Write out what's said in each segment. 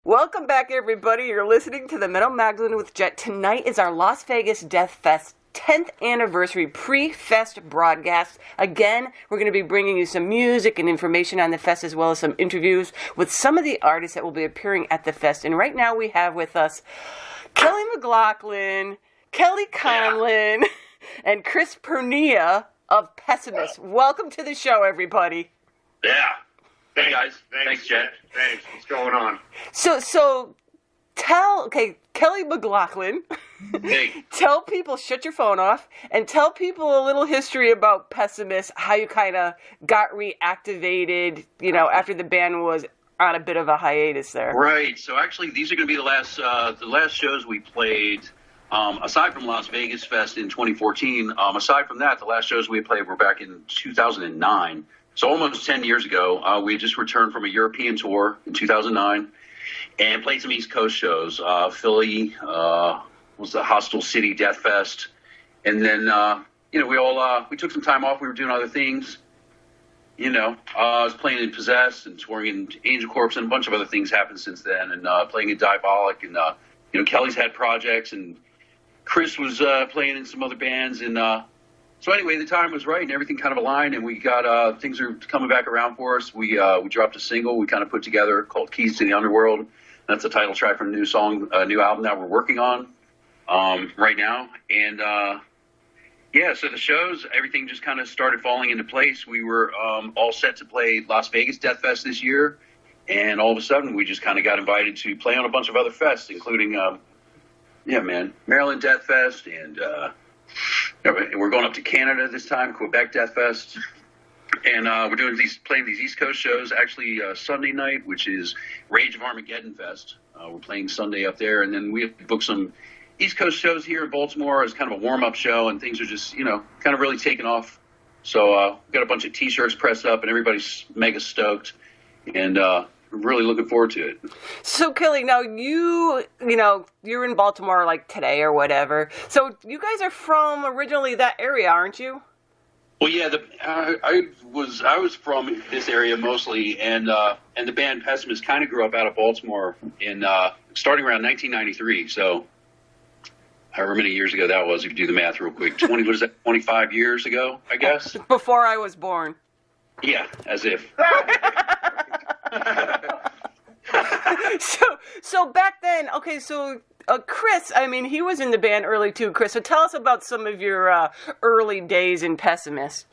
Welcome back, everybody. You're listening to the Metal Magdalene with Jet. Tonight is our Las Vegas Death Fest 10th anniversary pre-fest broadcast. Again, we're going to be bringing you some music and information on the fest, as well as some interviews with some of the artists that will be appearing at the fest. And right now we have with us Kelly Mclauchlin, Kelly Conlon, and Chris Pernia of Pessimist. Welcome to the show, everybody. Yeah. Hey guys. Thanks, Jet. Thanks. What's going on? So Kelly Mclauchlin, Hey. tell people, shut your phone off, and tell people a little history about Pessimist, how you kind of got reactivated, after the band was on a bit of a hiatus there. Right. So actually, these are going to be the last shows we played. Aside from Las Vegas Fest in 2014, aside from that, the last shows we played were back in 2009. So almost 10 years ago. We just returned from a European tour in 2009 and played some East Coast shows. Philly was the Hostile City Death Fest. And then, we took some time off. We were doing other things. I was playing in Possessed and touring in Angel Corpse, and a bunch of other things happened since then, and playing in Diabolic. And, Kelly's had projects, and Chris was playing in some other bands. And so anyway, the time was right, and everything kind of aligned, and we got things are coming back around for us. We dropped a single we kind of put together called Keys to the Underworld. That's the title track from a new album that we're working on right now. And so the shows, everything just kind of started falling into place. We were all set to play Las Vegas Death Fest this year, and all of a sudden we just kind of got invited to play on a bunch of other fests, including, Maryland Death Fest, and we're going up to Canada this time, Quebec Death Fest. And we're playing these East Coast shows. Actually, Sunday night, which is Rage of Armageddon Fest. We're playing Sunday up there, and then we have booked some East Coast shows here in Baltimore as kind of a warm-up show, and things are just, kind of really taking off. So we've got a bunch of T-shirts pressed up, and everybody's mega stoked, and really looking forward to it. So, Kelly, now you're in Baltimore like today or whatever. So you guys are from originally that area, aren't you? Well, yeah, I was from this area mostly, and the band Pessimist kind of grew up out of Baltimore in starting around 1993. So, however many years ago that was, if you do the math real quick, 25 years ago, I guess. Before I was born. Yeah, as if. So back then, okay, so Chris, he was in the band early too, Chris. So tell us about some of your early days in Pessimist.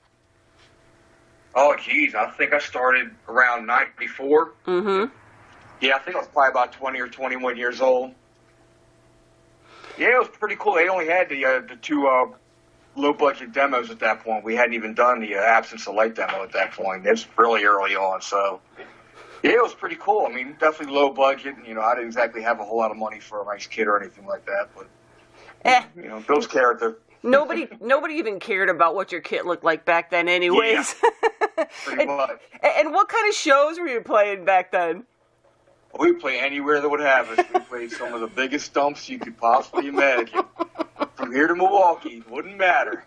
Oh, geez, I think I started around 94. Mm-hmm. Yeah, I think I was probably about 20 or 21 years old. Yeah, it was pretty cool. They only had the two low-budget demos at that point. We hadn't even done the Absence of Light demo at that point. It was really early on, so... Yeah, it was pretty cool. Definitely low budget. I didn't exactly have a whole lot of money for a nice kit or anything like that. But, Bill's character. Nobody even cared about what your kit looked like back then anyways. Yeah, pretty much. And what kind of shows were you playing back then? We would play anywhere that would have us. We played some of the biggest stumps you could possibly imagine. From here to Milwaukee, it wouldn't matter.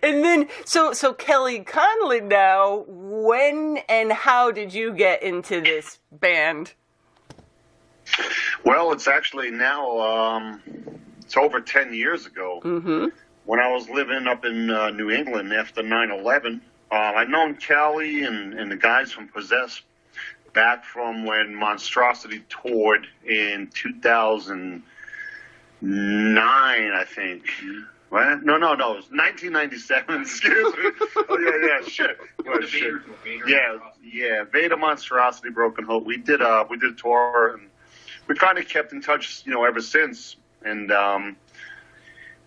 and then, so Kelly Conlon now, when and how did you get into this band? Well, it's actually now, it's over 10 years ago. Mm-hmm. When I was living up in New England after 9/11, I'd known Callie and the guys from Possess back from when Monstrosity toured in 2009, I think. What? No, it was 1997. Excuse me. Oh yeah, shit. What, shit. Yeah. Vader, Monstrosity, Broken Hope. We did a tour, and we kind of kept in touch, ever since. And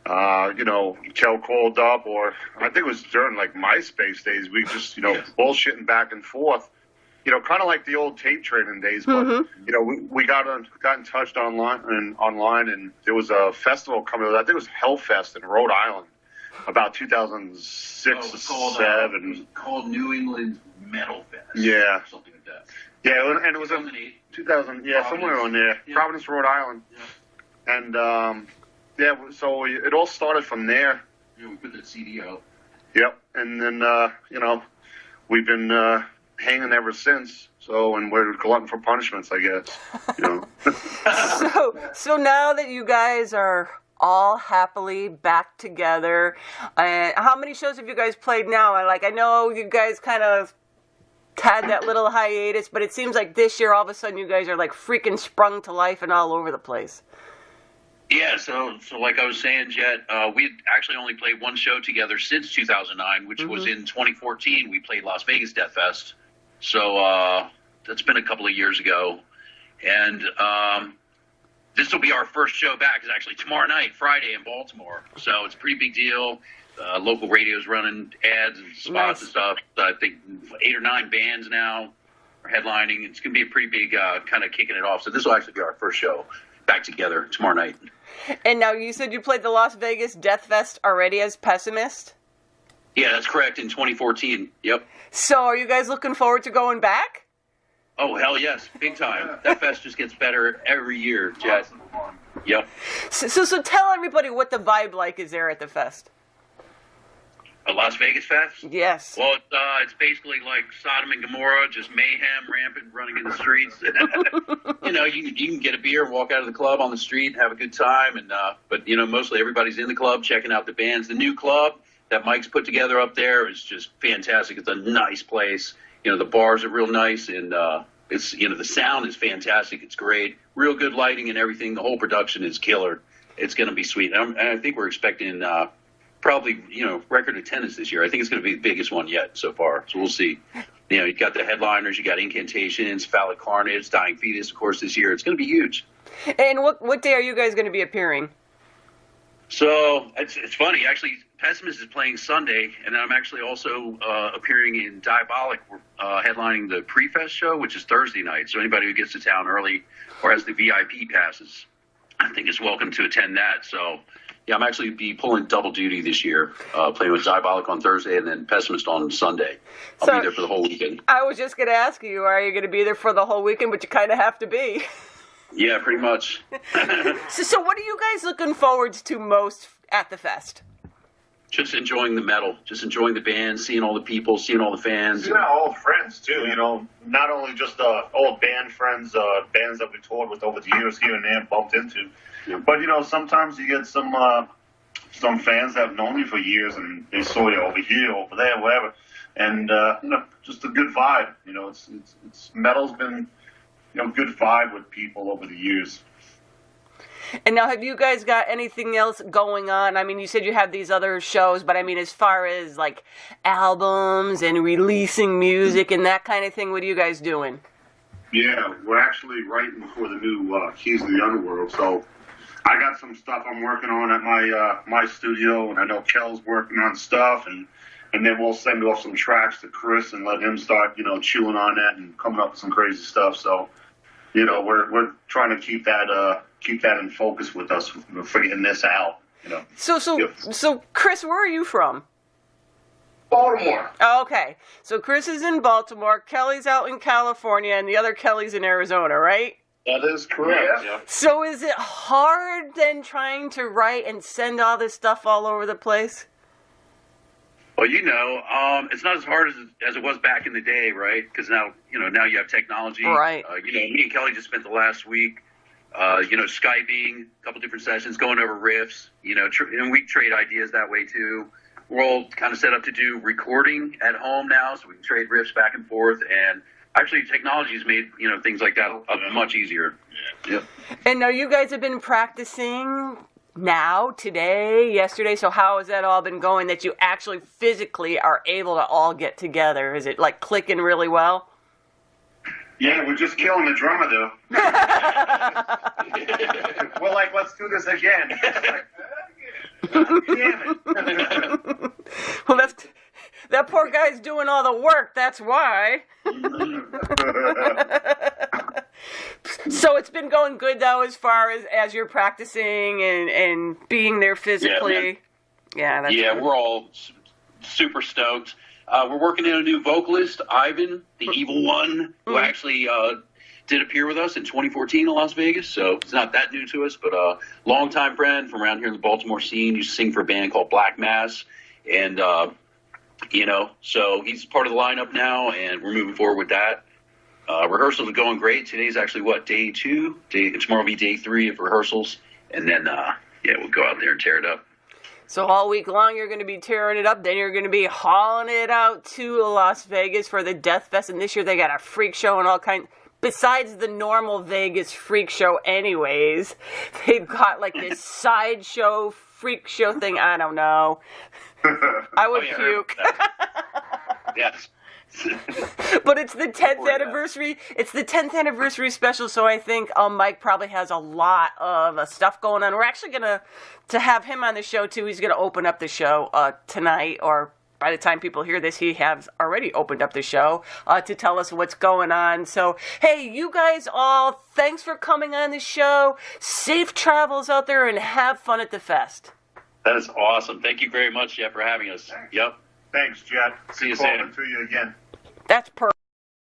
Kel called up, or I think it was during like MySpace days. We just, bullshitting back and forth. Kind of like the old tape trading days, but we got in touch online, and there was a festival coming. I think it was Hellfest in Rhode Island, about 2006 or 7. It was called New England Metal Fest. Yeah, something like that. Yeah, and it was in 2000. Yeah, Providence. Somewhere on there, yeah. Providence, Rhode Island. Yeah. And so it all started from there. Yeah, we put that CD out. Yep, and then we've been hanging ever since. So, and we're glutton for punishments, I guess. You know. So now that you guys are all happily back together, how many shows have you guys played now? I know you guys kind of had that little hiatus, but it seems like this year all of a sudden you guys are like freaking sprung to life and all over the place. Yeah, so like I was saying, Jet, we actually only played one show together since 2009, which was in 2014. We played Las Vegas Death Fest. So that's been a couple of years ago. And this will be our first show back. It's actually tomorrow night, Friday, in Baltimore. So it's a pretty big deal. Local radio's running ads and spots and stuff. I think 8 or 9 bands now are headlining. It's going to be a pretty big kind of kicking it off. So this will actually be our first show back together tomorrow night. And now you said you played the Las Vegas Death Fest already as Pessimist? Yeah, that's correct, in 2014. Yep. So are you guys looking forward to going back? Oh, hell yes. Big time. That fest just gets better every year, Jet. Yep. So tell everybody what the vibe like is there at the fest. A Las Vegas Fest? Yes. Well, it's basically like Sodom and Gomorrah, just mayhem, rampant, running in the streets. You know, you can get a beer and walk out of the club on the street and have a good time. And but, you know, mostly everybody's in the club checking out the bands. The new club that Mike's put together up there is just fantastic. It's a nice place. You know, the bars are real nice, and it's, you know, the sound is fantastic. It's great. Real good lighting and everything. The whole production is killer. It's going to be sweet. And I think we're expecting probably, you know, record attendance this year. I think it's going to be the biggest one yet so far. So we'll see. You know, you got the headliners, you got Incantations, Phallic Carnage, Dying Fetus, of course, this year. It's going to be huge. And what day are you guys going to be appearing? So it's funny. Actually, Pessimist is playing Sunday, and I'm actually also appearing in Diabolic. We're headlining the pre-fest show, which is Thursday night. So anybody who gets to town early or has the VIP passes, I think is welcome to attend that. So yeah, I'm actually be pulling double duty this year, playing with Diabolic on Thursday and then Pessimist on Sunday. I'll be there for the whole weekend. I was just going to ask you, are you going to be there for the whole weekend? But you kind of have to be. Yeah, pretty much. So what are you guys looking forward to most at the fest? Just enjoying the metal, just enjoying the band, seeing all the people, seeing all the fans. Seeing our old friends, too, you know, not only just old band friends, bands that we toured with over the years here and there, bumped into. Yeah. But, you know, sometimes you get some fans that have known you for years, and they saw you over here, over there, wherever. And, you know, just a good vibe. You know, it's metal's been, you know, good vibe with people over the years. And now, have you guys got anything else going on? I mean, you said you have these other shows, but I mean, as far as like albums and releasing music and that kind of thing, what are you guys doing? Yeah, we're actually writing for the new Keys of the Underworld. So I got some stuff I'm working on at my studio, and I know Kel's working on stuff, and then we'll send off some tracks to Chris and let him start, you know, chewing on that and coming up with some crazy stuff. So, you know, we're trying to keep that in focus with us for getting this out, you know. So Chris, where are you from? Baltimore. Oh, okay. So Chris is in Baltimore, Kelly's out in California, and the other Kelly's in Arizona, right? That is correct. Yeah. So is it hard then trying to write and send all this stuff all over the place? Well, you know, it's not as hard as it was back in the day, right? Because now you have technology. Right. You know, me and Kelly just spent the last week, you know, Skyping, a couple different sessions, going over riffs, you know, and we trade ideas that way too. We're all kind of set up to do recording at home now, so we can trade riffs back and forth. And actually, technology's made, you know, things like that much easier. Yeah. Yep. And now you guys have been practicing now, today, yesterday. So how has that all been going that you actually physically are able to all get together? Is it like clicking really well? Yeah, we're just killing the drummer, though. We're like, let's do this again. Damn it. Well, that poor guy's doing all the work. That's why. So it's been going good, though, as far as you're practicing and being there physically. Yeah, good. We're all super stoked. We're working on a new vocalist, Ivan, the evil one, who actually did appear with us in 2014 in Las Vegas. So it's not that new to us, but a longtime friend from around here in the Baltimore scene. Used to sing for a band called Black Mass. And, you know, so he's part of the lineup now, and we're moving forward with that. Rehearsals are going great. Today's actually day 2. Tomorrow will be day 3 of rehearsals, and then we'll go out there and tear it up. So all week long you're going to be tearing it up. Then you're going to be hauling it out to Las Vegas for the Death Fest. And this year they got a freak show and all kinds. Besides the normal Vegas freak show, anyways, they've got like this sideshow freak show thing. I don't know. I would puke. Yes. But it's the 10th anniversary. It's the 10th anniversary special, so I think Mike probably has a lot of stuff going on. We're actually gonna have him on the show too. He's gonna open up the show tonight, or by the time people hear this, he has already opened up the show to tell us what's going on. So, hey, you guys all, thanks for coming on the show. Safe travels out there and have fun at the fest. That is awesome. Thank you very much, Jeff, for having us. Yep. Thanks, Jet. See you soon. soon. To you again. That's perfect.